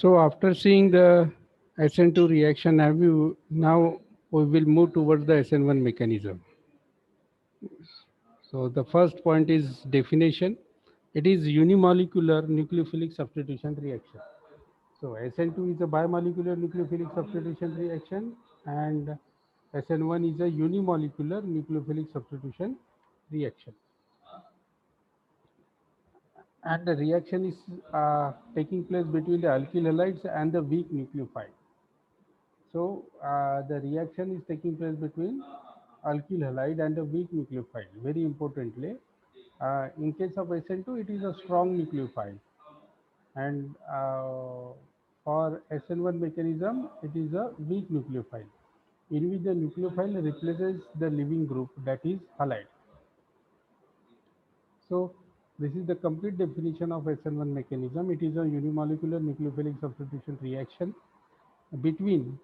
So after seeing the SN2 reaction, now we will move towards the SN1 mechanism. So the first point is definition. It is unimolecular nucleophilic substitution reaction. So SN2 is a bimolecular nucleophilic substitution reaction, and SN1 is a unimolecular nucleophilic substitution reaction. And the reaction is taking place between the alkyl halides and the weak nucleophile. So the reaction is taking place between alkyl halide and a weak nucleophile. Very importantly, in case of SN2, it is a strong nucleophile, and for SN1 mechanism, it is a weak nucleophile, in which the nucleophile replaces the leaving group, that is halide. So this is the complete definition of SN1 mechanism. It is a unimolecular nucleophilic substitution reaction between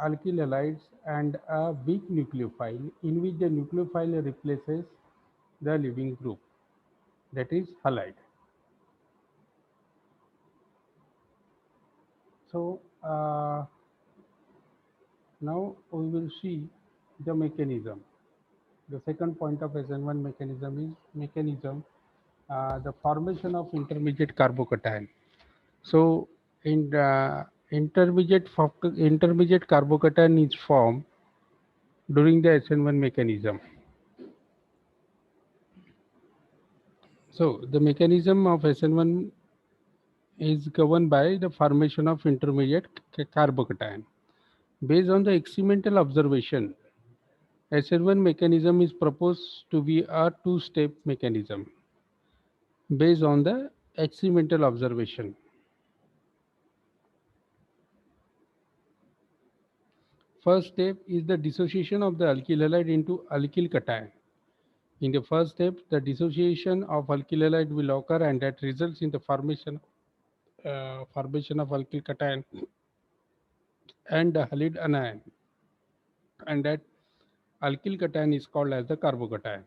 alkyl halides and a weak nucleophile, in which the nucleophile replaces the leaving group, that is halide. So now we will see the mechanism. The second point of SN1 mechanism is the formation of intermediate carbocation. So in intermediate carbocation is formed during the SN1 mechanism. So the mechanism of SN1 is governed by the formation of intermediate carbocation. Based on the experimental observation, SN1 mechanism is proposed to be a two-step mechanism based on the experimental observation. First step is the dissociation of the alkyl halide into alkyl cation. In the first step, the dissociation of alkyl halide will occur, and that results in the formation of alkyl cation and the halide anion, and that alkyl cation is called as the carbocation.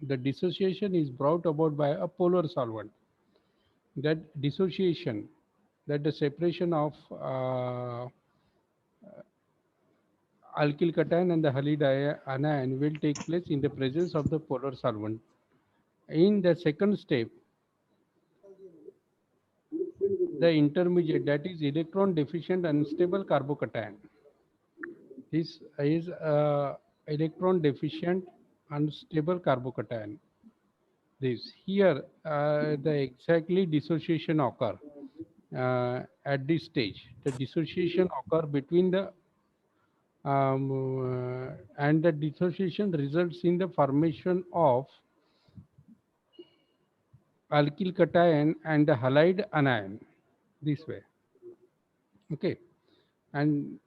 The dissociation is brought about by a polar solvent. That dissociation, that the separation of alkyl cation and the halide anion will take place in the presence of the polar solvent. In the second step, the intermediate, that is electron deficient unstable carbocation. This is electron deficient unstable carbocation. This here the exactly dissociation occur at this stage. The dissociation occur between the and the dissociation results in the formation of alkyl cation and the halide anion this way. Okay, and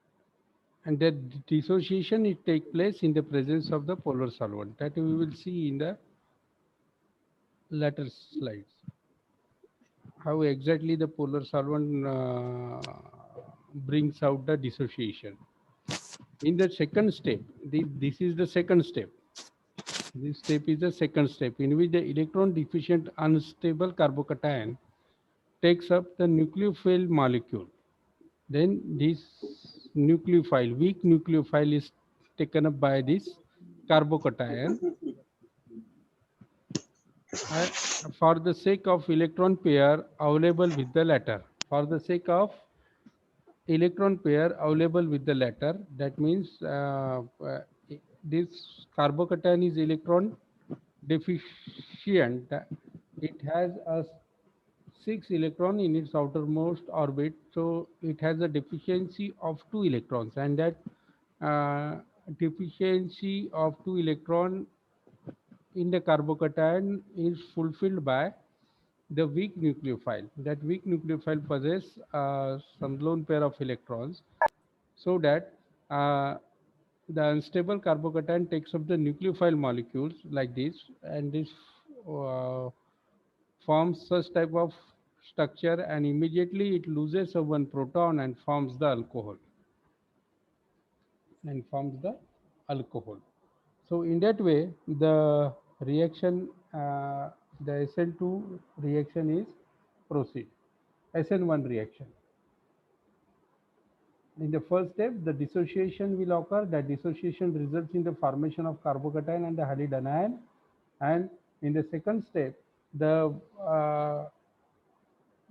that dissociation it take place in the presence of the polar solvent, that we will see in the later slides how exactly the polar solvent brings out the dissociation. In the second step, this is the second step. This step is the second step, in which the electron deficient unstable carbocation takes up the nucleophile molecule. Then this nucleophile, weak nucleophile, is taken up by this carbocation for the sake of electron pair available with the latter. For the sake of electron pair available with the latter, that means this carbocation is electron deficient. It has a 6 electron in its outermost orbit, so it has a deficiency of 2 electrons, and that deficiency of 2 electron in the carbocation is fulfilled by the weak nucleophile. That weak nucleophile possesses some lone pair of electrons, so that the unstable carbocation takes up the nucleophile molecules like this, and this forms such type of structure, and immediately it loses one proton and forms the alcohol. So in that way, the reaction, the SN2 reaction is proceed. SN1 reaction. In the first step, the dissociation will occur. That dissociation results in the formation of carbocation and the halide anion. And in the second step, uh,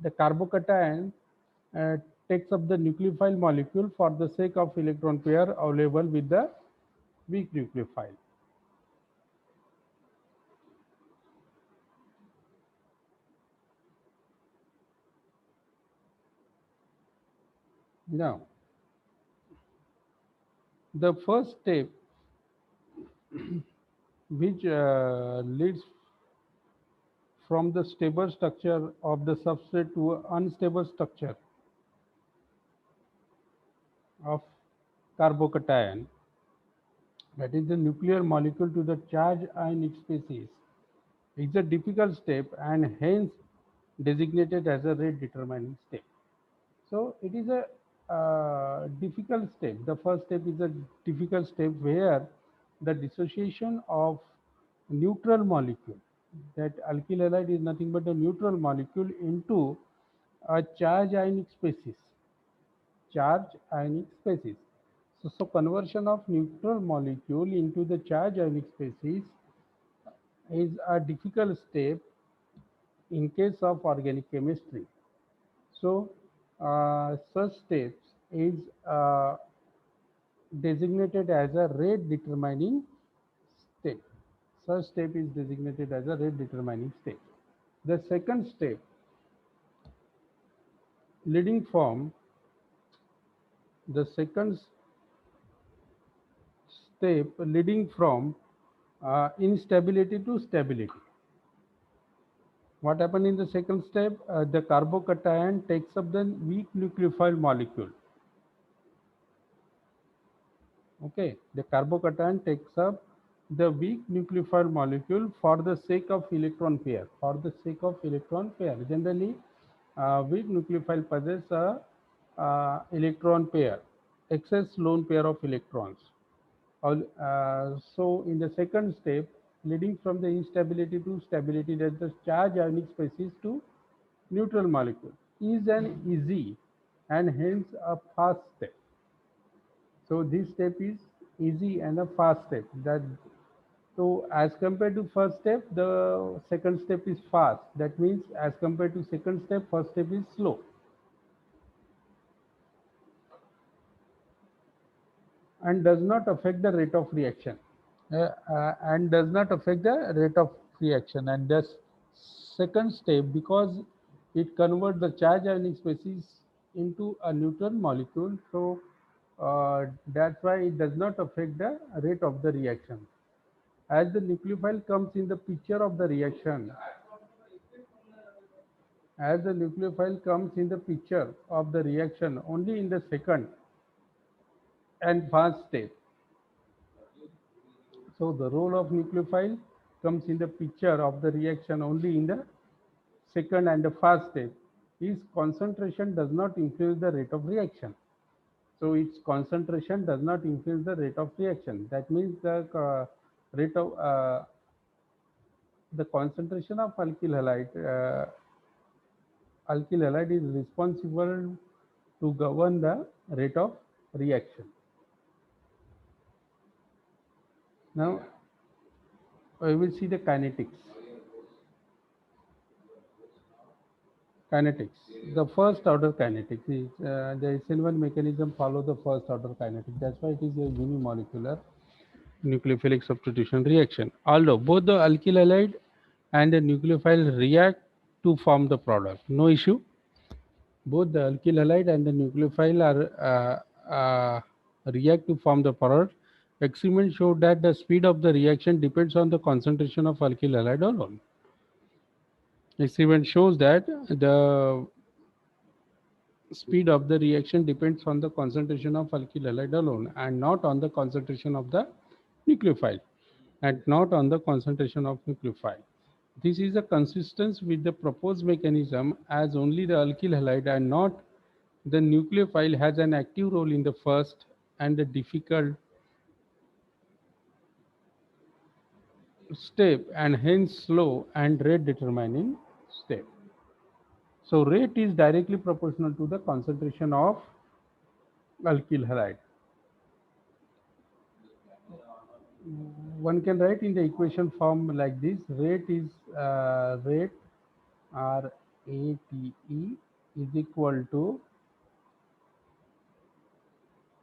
the carbocation takes up the nucleophile molecule for the sake of electron pair available with the weak nucleophile. Now, the first step which leads from the stable structure of the substrate to an unstable structure of carbocation, that is the nuclear molecule to the charged ionic species, is a difficult step and hence designated as a rate determining step. So it is a difficult step. The first step is a difficult step where the dissociation of neutral molecule, that alkyl halide is nothing but a neutral molecule, into a charged ionic species. Charged ionic species. So conversion of neutral molecule into the charged ionic species is a difficult step in case of organic chemistry. So such steps is designated as a rate determining step. Such step is designated as a rate determining step. The second step, leading from the second step leading from instability to stability. What happened in the second step? The carbocation takes up the weak nucleophile molecule. Okay, the carbocation takes up the weak nucleophile molecule for the sake of electron pair. For the sake of electron pair, generally, weak nucleophile possess a electron pair, excess lone pair of electrons. So in the second step, leading from the instability to stability, that the charge ionic species to neutral molecule is an easy and hence a fast step. So this step is easy and a fast step. So as compared to first step, the second step is fast. That means as compared to second step, first step is slow. And does not affect the rate of reaction. And does not affect the rate of reaction. And this second step, because it converts the charge ionic species into a neutral molecule, so that's why it does not affect the rate of the reaction. As the nucleophile comes in the picture of the reaction, as the nucleophile comes in the picture of the reaction only in the second and fast step. So the role of nucleophile comes in the picture of the reaction only in the second and the fast step. Its concentration does not influence the rate of reaction. So its concentration does not influence the rate of reaction. That means rate of the concentration of alkyl halide is responsible to govern the rate of reaction. Now we will see the kinetics. Kinetics. The first order kinetics is the SN1 mechanism follow the first order kinetics. That's why it is a unimolecular nucleophilic substitution reaction. Although both the alkyl halide and the nucleophile react to form the product, no issue. Both the alkyl halide and the nucleophile react to form the product. Experiments show that the speed of the reaction depends on the concentration of alkyl halide alone. Experiment shows that the speed of the reaction depends on the concentration of alkyl halide alone and not on the concentration of the nucleophile and not on the concentration of nucleophile. This is a consistent with the proposed mechanism, as only the alkyl halide and not the nucleophile has an active role in the first and the difficult step and hence slow and rate determining step. So rate is directly proportional to the concentration of alkyl halide. One can write in the equation form like this: rate is rate RATE is equal to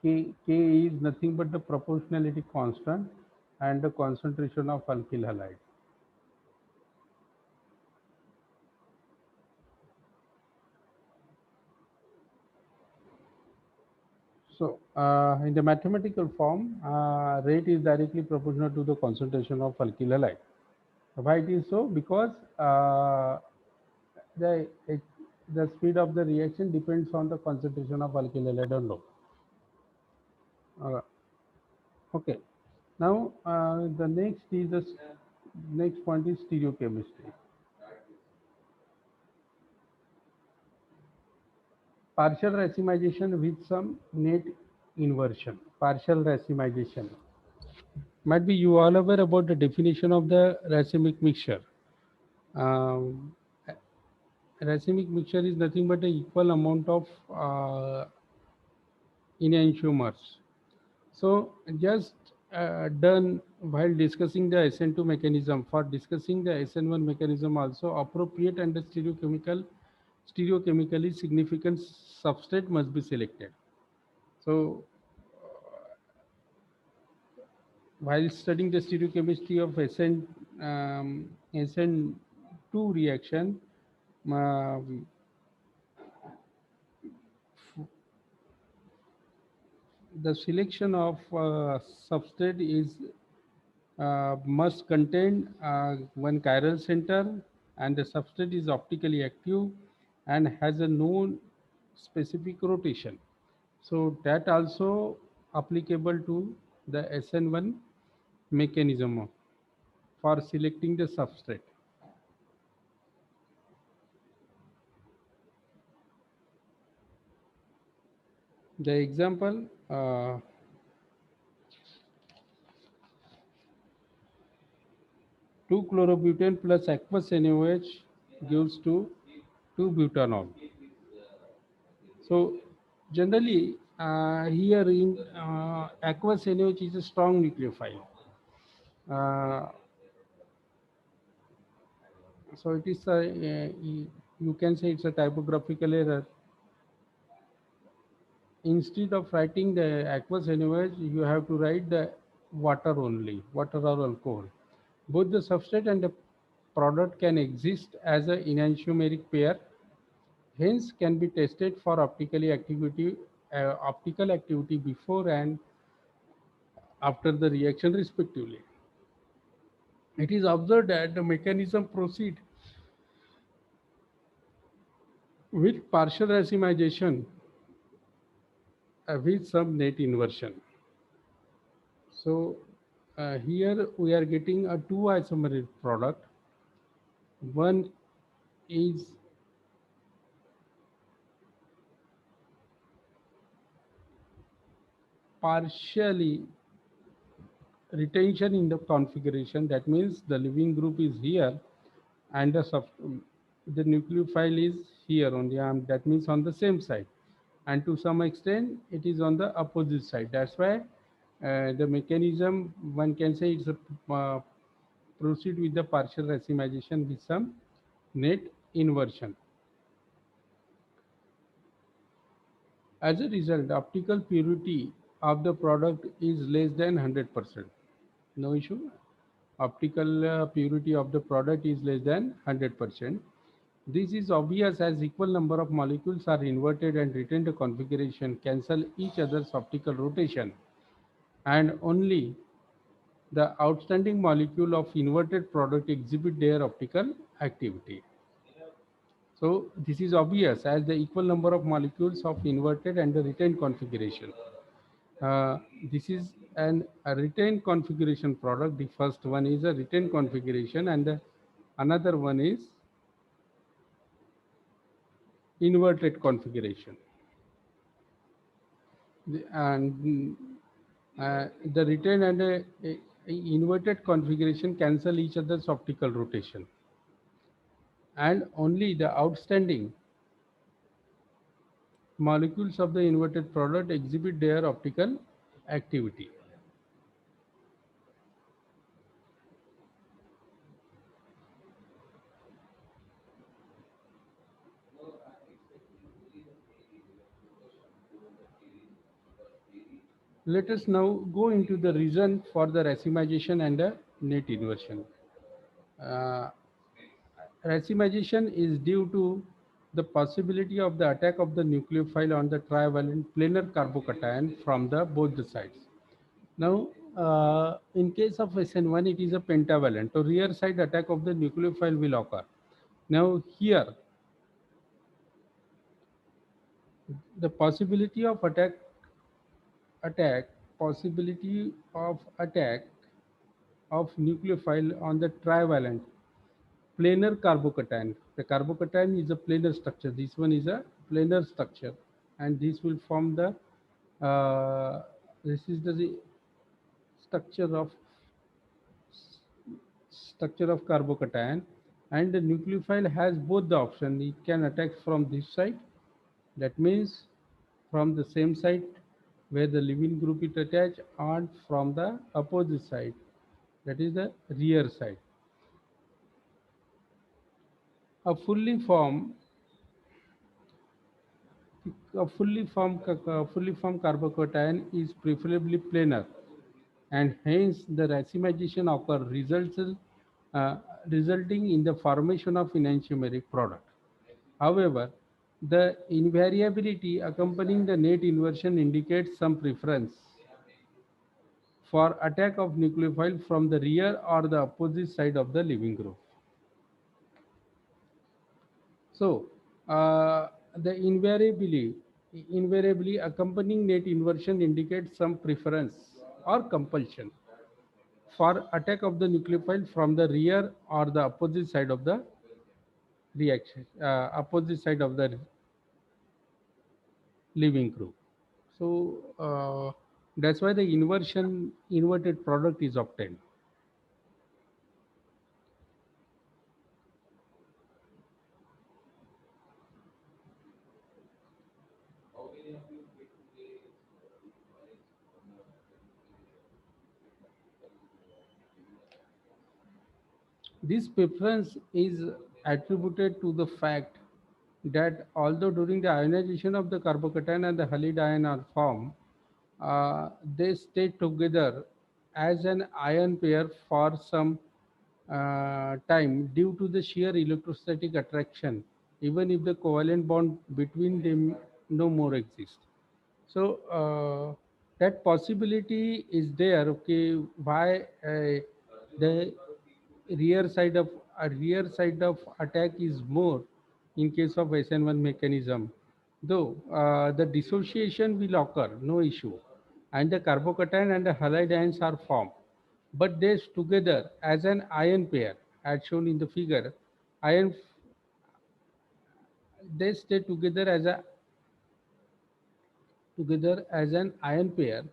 K is nothing but the proportionality constant and the concentration of alkyl halide. So, in the mathematical form, rate is directly proportional to the concentration of alkyl halide. Why it is so? Because the the speed of the reaction depends on the concentration of alkyl halide or no. Uh, okay. Now, the next point is stereochemistry. Partial racemization with some net inversion. Partial racemization. Might be you all aware about the definition of the racemic mixture. Um, Racemic mixture is nothing but the equal amount of enantiomers. So just done while discussing the SN2 mechanism. For discussing the SN1 mechanism also, appropriate and the stereochemically significant substrate must be selected. So while studying the stereochemistry of SN2 reaction, um, the selection of substrate is must contain one chiral center, and the substrate is optically active and has a known specific rotation. So that also applicable to the SN1 mechanism for selecting the substrate. The example, 2-chlorobutane plus aqueous NaOH gives to 2-butanol. So generally, here in aqueous NaOH is a strong nucleophile. Uh, so it is you can say it's a typographical error. Instead of writing the aqueous NaOH, you have to write the water only, water or alcohol. Both the substrate and the product can exist as an enantiomeric pair, hence can be tested for optical activity before and after the reaction respectively. It is observed that the mechanism proceed with partial racemization with some net inversion. So here we are getting a two isomeric product. One is partially retention in the configuration. That means the leaving group is here and the nucleophile is here on the arm. That means on the same side. And to some extent, it is on the opposite side. That's why the mechanism, one can say it's a proceed with the partial racemization with some net inversion. As a result, optical purity of the product is less than 100%. No issue. Optical purity of the product is less than 100%. This is obvious as equal number of molecules are inverted and retain the configuration, cancel each other's optical rotation, and only the outstanding molecule of inverted product exhibit their optical activity. So this is obvious as the equal number of molecules of inverted and the retained configuration. This is a retained configuration product. The first one is a retained configuration and the another one is inverted configuration. The retained and inverted configuration cancel each other's optical rotation, and only the outstanding molecules of the inverted product exhibit their optical activity. Let us now go into the reason for the racemization and the net inversion. Uh, Racemization is due to the possibility of the attack of the nucleophile on the trivalent planar carbocation from the both the sides. Now, in case of SN1, it is a pentavalent. So, rear side attack of the nucleophile will occur. Now, here, the possibility of attack, possibility of attack of nucleophile on the trivalent planar carbocation. The carbocation is a planar structure. This one is a planar structure, and this will form the this is the structure of carbocation, and the nucleophile has both the option. It can attack from this side, that means from the same side where the leaving group is attached, and from the opposite side, that is the rear side. A fully formed fully formed carbocation is preferably planar, and hence the racemization occurs uh, resulting in the formation of enantiomeric product. However, the invariability accompanying the net inversion indicates some preference for attack of nucleophile from the rear or the opposite side of the leaving group. So, the invariably accompanying net inversion indicates some preference or compulsion for attack of the nucleophile from the rear or the opposite side of the opposite side of the leaving group. So that's why the inverted product is obtained. This preference is attributed to the fact that although during the ionization of the carbocation and the halide ion are formed, they stay together as an ion pair for some time due to the sheer electrostatic attraction, even if the covalent bond between them no more exists. So that possibility is there. Okay, why the rear side of attack is more in case of SN1 mechanism, though the dissociation will occur, no issue, and the carbocation and the halide ions are formed, but they together as an ion pair, as shown in the figure. Ion they stay together as an ion pair,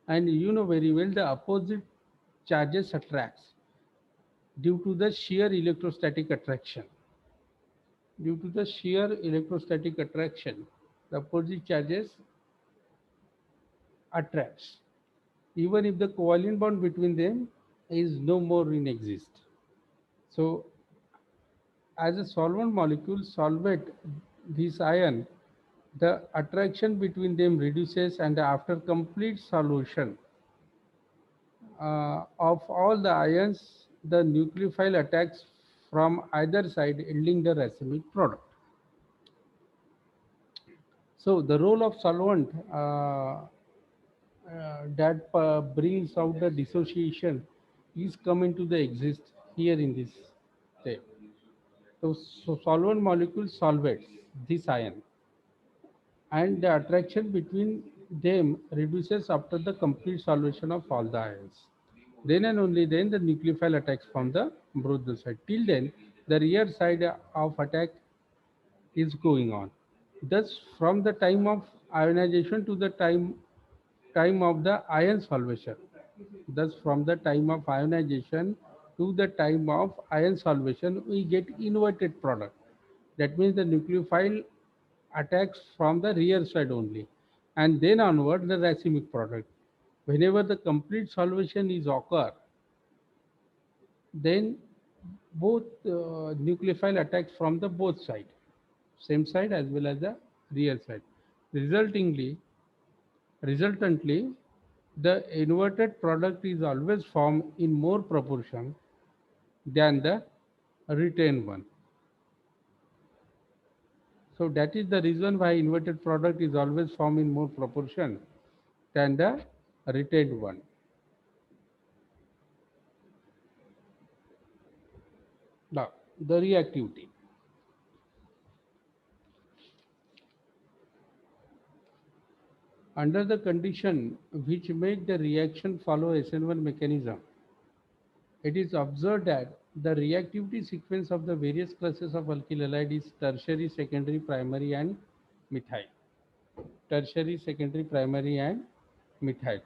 and you know very well the opposite charges attracts due to the sheer electrostatic attraction. Due to the sheer electrostatic attraction, the opposite charges attracts, even if the covalent bond between them is no more in exist. So, as a solvent molecule solvate this ion, the attraction between them reduces, and after complete solution of all the ions, the nucleophile attacks from either side, yielding the racemic product. So the role of solvent that brings out the dissociation is coming to the exist here in this step. So solvent molecule solvates this ion, and the attraction between them reduces after the complete solution of all the ions. Then and only then the nucleophile attacks from the broader side. Till then, the rear side of attack is going on. Thus, from the time of ionization to the time of the ion solvation. Thus, from the time of ionization to the time of ion solvation, we get inverted product. That means the nucleophile attacks from the rear side only, and then onward the racemic product. Whenever the complete solvation is occur, then both nucleophile attacks from the both side, same side as well as the rear side. Resultantly, the inverted product is always formed in more proportion than the retained one. So that is the reason why inverted product is always formed in more proportion than the retained one. Now, the reactivity. Under the condition which make the reaction follow SN1 mechanism, it is observed that the reactivity sequence of the various classes of alkyl halide is tertiary, secondary, primary and methyl. Tertiary, secondary, primary and methyl.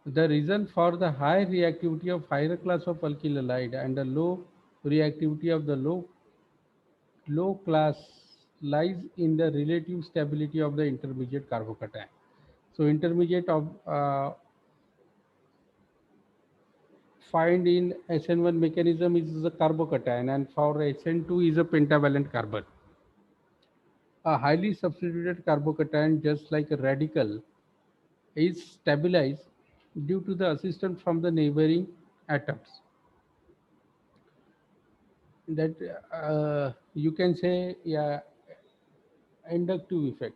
The reason for the high reactivity of higher class of alkyl halide and the low reactivity of the low class lies in the relative stability of the intermediate carbocation. So intermediate of find in SN1 mechanism is the carbocation, and for SN2 is a pentavalent carbon. A highly substituted carbocation, just like a radical, is stabilized due to the assistance from the neighboring atoms. That you can say, yeah, inductive effect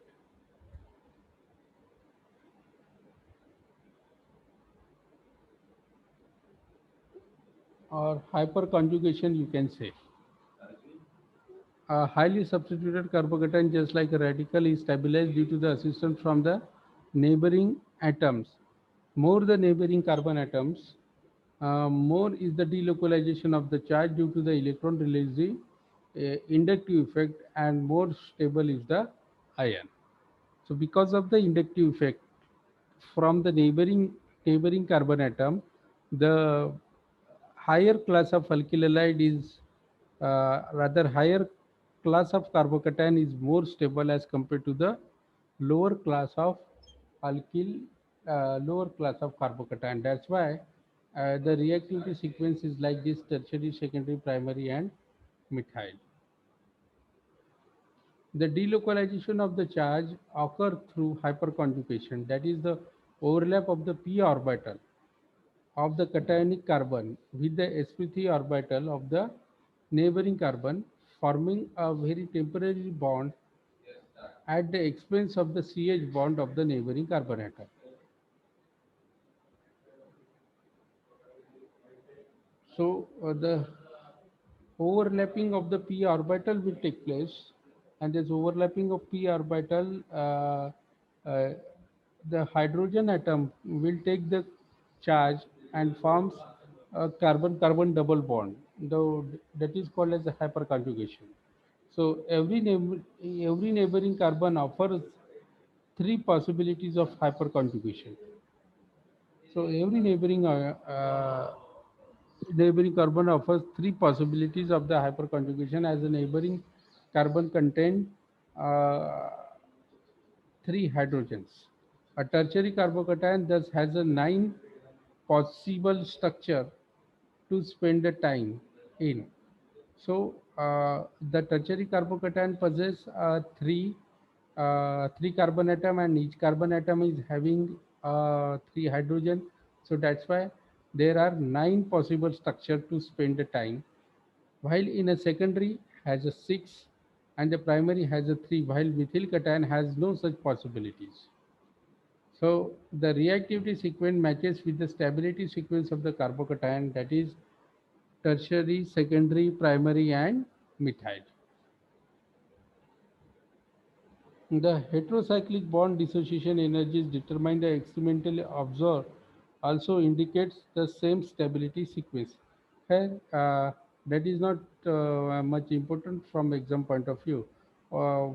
or hyperconjugation, you can say. A highly substituted carbocation, just like a radical, is stabilized due to the assistance from the neighboring atoms. More the neighboring carbon atoms, more is the delocalization of the charge due to the electron releasing inductive effect, and more stable is the ion. So because of the inductive effect from the neighboring carbon atom, the higher class of alkyl halide is rather higher class of carbocation is more stable as compared to the lower class of alkyl lower class of carbocation. That's why the reactivity sequence is like this: tertiary, secondary, primary and methyl. The delocalization of the charge occurs through hyperconjugation, that is the overlap of the p orbital of the cationic carbon with the sp3 orbital of the neighboring carbon, forming a very temporary bond at the expense of the CH bond of the neighboring carbon atom. So the overlapping of the p orbital will take place, and this overlapping of p orbital, uh, the hydrogen atom will take the charge and forms a carbon-carbon double bond, though that is called as a hyperconjugation. So every neighboring carbon offers three possibilities of hyperconjugation. So every neighboring carbon offers three possibilities of the hyperconjugation, as the neighboring carbon contain uh, three hydrogens. A tertiary carbocation thus has a 9 possible structure to spend the time in. So the tertiary carbocation possess three carbon atom, and each carbon atom is having three hydrogen. So that's why there are 9 possible structure to spend the time. While in a secondary has a 6, and the primary has a 3, while methyl cation has no such possibilities. So the reactivity sequence matches with the stability sequence of the carbocation, that is tertiary, secondary, primary and methyl. The heterocyclic bond dissociation energies determined the experimentally observed also indicates the same stability sequence. Here, that is not much important from exam point of view. Uh,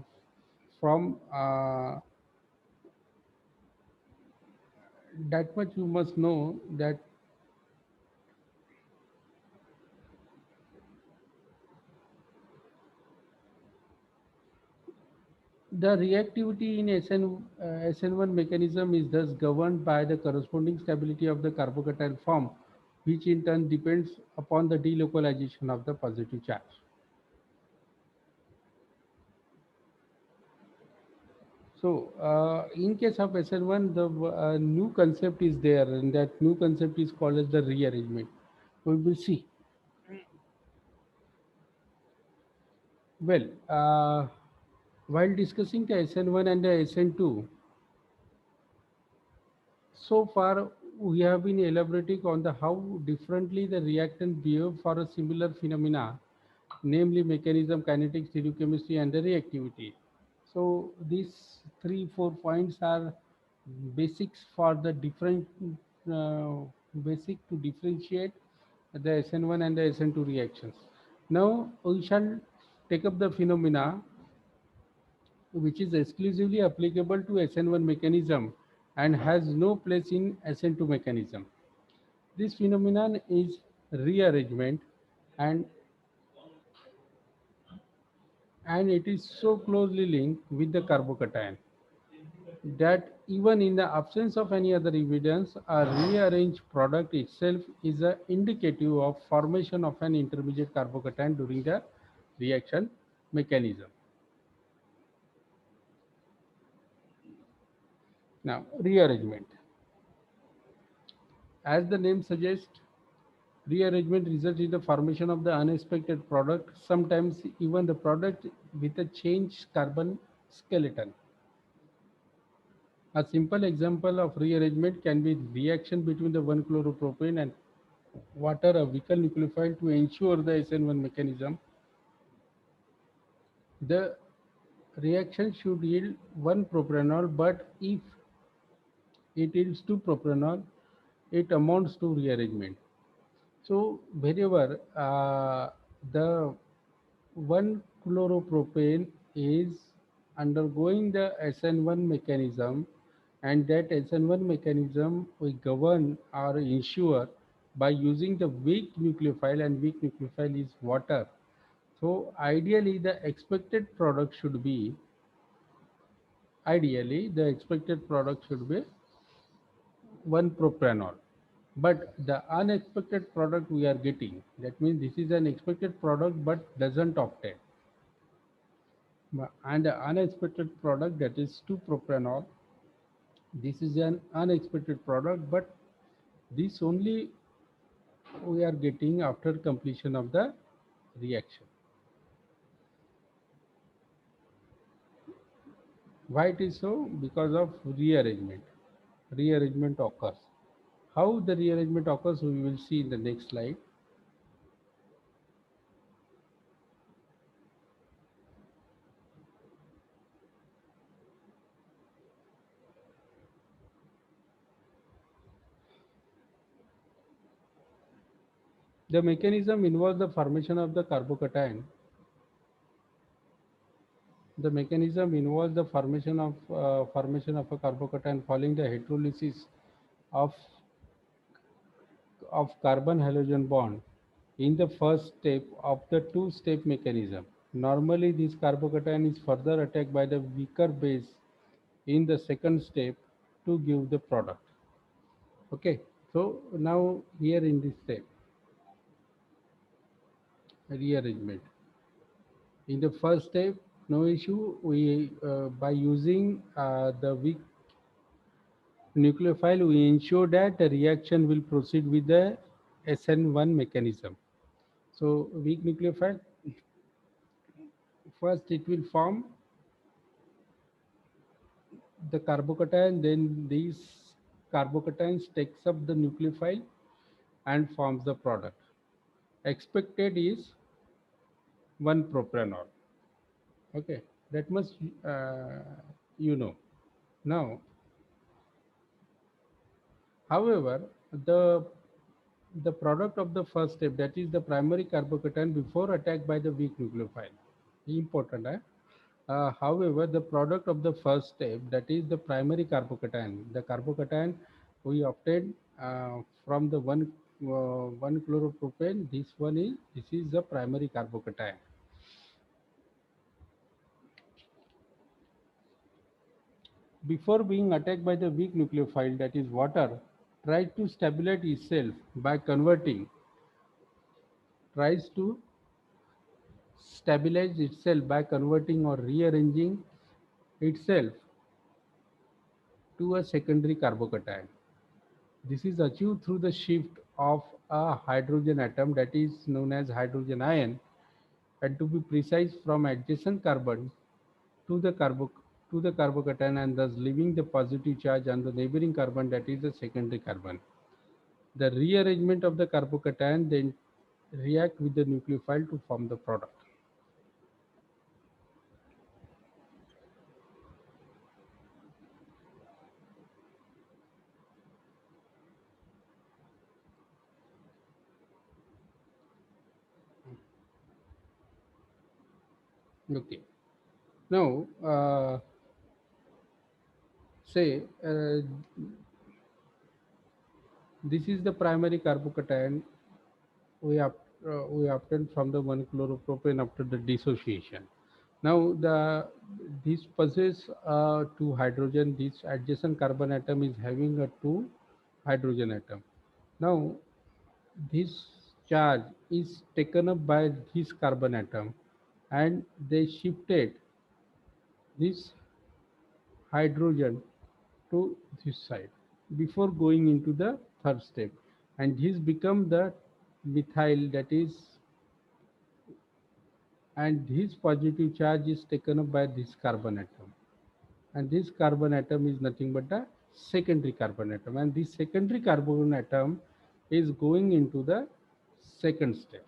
from that much you must know that The reactivity in SN1 mechanism is thus governed by the corresponding stability of the carbocation form, which in turn depends upon the delocalization of the positive charge. So, in case of SN1, the new concept is there, and that new concept is called as the rearrangement. We will see. Well, while discussing the SN1 and the SN2, so far we have been elaborating on the how differently the reactant behave for a similar phenomena, namely mechanism, kinetics, stereochemistry, and the reactivity. So these 3 4 points are basics for the different uh, basic to differentiate the SN1 and the SN2 reactions. Now we shall take up the phenomena which is exclusively applicable to SN1 mechanism and has no place in SN2 mechanism. This phenomenon is rearrangement, and and it is so closely linked with the carbocation that even in the absence of any other evidence, a rearranged product itself is a indicative of formation of an intermediate carbocation during the reaction mechanism. Now, rearrangement. As the name suggests, rearrangement results in the formation of the unexpected product, sometimes even the product with a changed carbon skeleton. A simple example of rearrangement can be reaction between the 1-chloropropane and water, a weaker nucleophile to ensure the SN1 mechanism. The reaction should yield 1 propanol, but if it yields 2 propanol, it amounts to rearrangement. So wherever the 1-chloropropane is undergoing the SN1 mechanism, and that SN1 mechanism we govern or ensure by using the weak nucleophile, and weak nucleophile is water. So ideally the expected product should be 1 propanol. But the unexpected product we are getting, that means this is an expected product but doesn't octet. And the unexpected product, that is 2 propanol, this is an unexpected product, but this only we are getting after completion of the reaction. Why it is so? Because of rearrangement. Rearrangement occurs. How the rearrangement occurs, we will see in the next slide. The mechanism involves the formation of the carbocation. The mechanism involves the formation of a carbocation following the heterolysis of carbon halogen bond in the first step of the two-step mechanism. Normally, this carbocation is further attacked by the weaker base in the second step to give the product. Okay, so now here in this step, rearrangement. In the first step, no issue. We by using the weak nucleophile, we ensure that the reaction will proceed with the SN1 mechanism. So weak nucleophile, first it will form the carbocation, then these carbocations takes up the nucleophile and forms the product. Expected is 1 propanol. Okay, that must you know. Now, however, the product of the first step, that is the primary carbocation, before attacked by the weak nucleophile. Important, eh? However, the product of the first step, that is the primary carbocation, the carbocation we obtained from the 1 chloropropane, this is the primary carbocation. before being attacked by the weak nucleophile, that is water, tries to stabilize itself by converting, tries to stabilize itself by converting or rearranging itself to a secondary carbocation. This is achieved through the shift of a hydrogen atom, that is known as hydrogen ion, and to be precise from adjacent carbon to the carbocation, and thus leaving the positive charge on the neighboring carbon, that is the secondary carbon. The rearrangement of the carbocation then react with the nucleophile to form the product. Okay. Now, say this is the primary carbocation we obtain from the 1-chloropropane after the dissociation. Now this possess two hydrogen. This adjacent carbon atom is having a two hydrogen atom. Now this charge is taken up by this carbon atom, and they shifted this hydrogen to this side before going into the third step, and this become the methyl, that is, and this positive charge is taken up by this carbon atom, and this carbon atom is nothing but a secondary carbon atom, and this secondary carbon atom is going into the second step.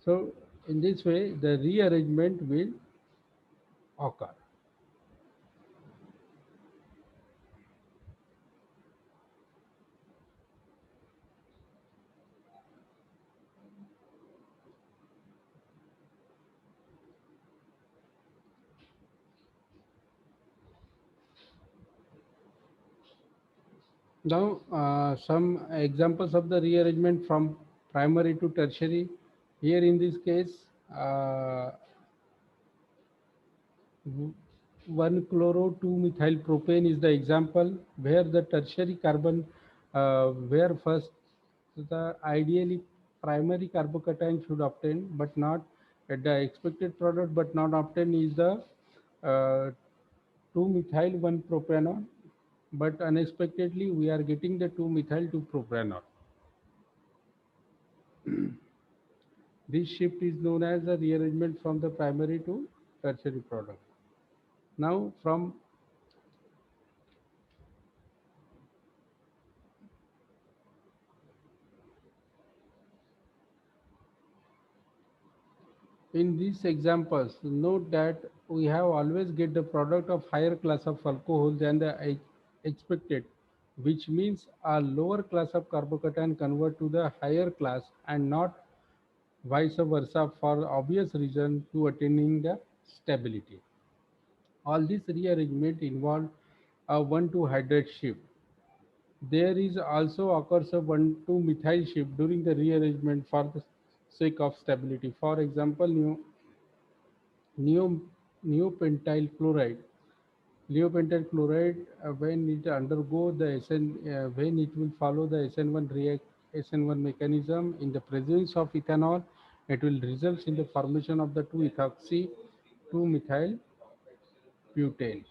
So in this way the rearrangement will occur. Now some examples of the rearrangement from primary to tertiary. Here in this case, uh, 1-chloro-2-methyl propane is the example where the tertiary carbon, where first the ideally primary carbocation should obtain, but not at the expected product, but not obtain is the 2-methyl 1-propanol, but unexpectedly we are getting the 2-methyl 2-propanol. This shift is known as the rearrangement from the primary to tertiary product. Now from in these examples, note that we have always get the product of higher class of alcohol than the expected, which means a lower class of carbocation convert to the higher class and not vice versa, for obvious reason to attaining the stability. All this rearrangement involve a 1,2 hydrate shift. There is also occurs a 1,2 methyl shift during the rearrangement for the sake of stability. For example, neo, neopentyl chloride. Neopentyl chloride, when it undergo the when it will follow the SN1 mechanism in the presence of ethanol, it will result in the formation of the 2-ethoxy 2-methyl butane.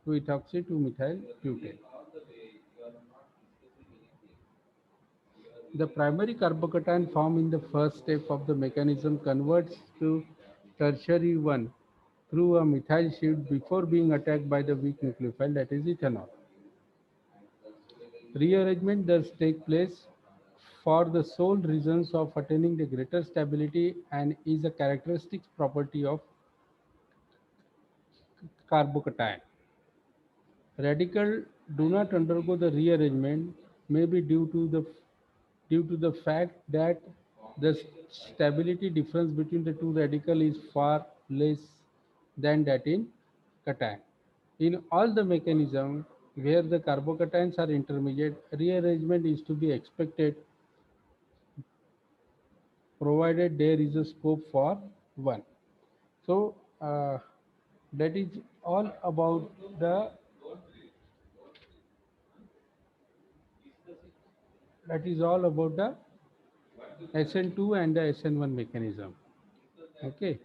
2-ethoxy 2-methyl butane. The primary carbocation formed in the first step of the mechanism converts to tertiary one through a methyl shift before being attacked by the weak nucleophile, that is ethanol. Rearrangement does take place for the sole reasons of attaining the greater stability and is a characteristic property of carbocation. Radical do not undergo the rearrangement may be due to the fact that the stability difference between the two radicals is far less than that in cation. In all the mechanisms where the carbocations are intermediate, rearrangement is to be expected provided there is a scope for one. So That is all about the SN2 and the SN1 mechanism. Okay.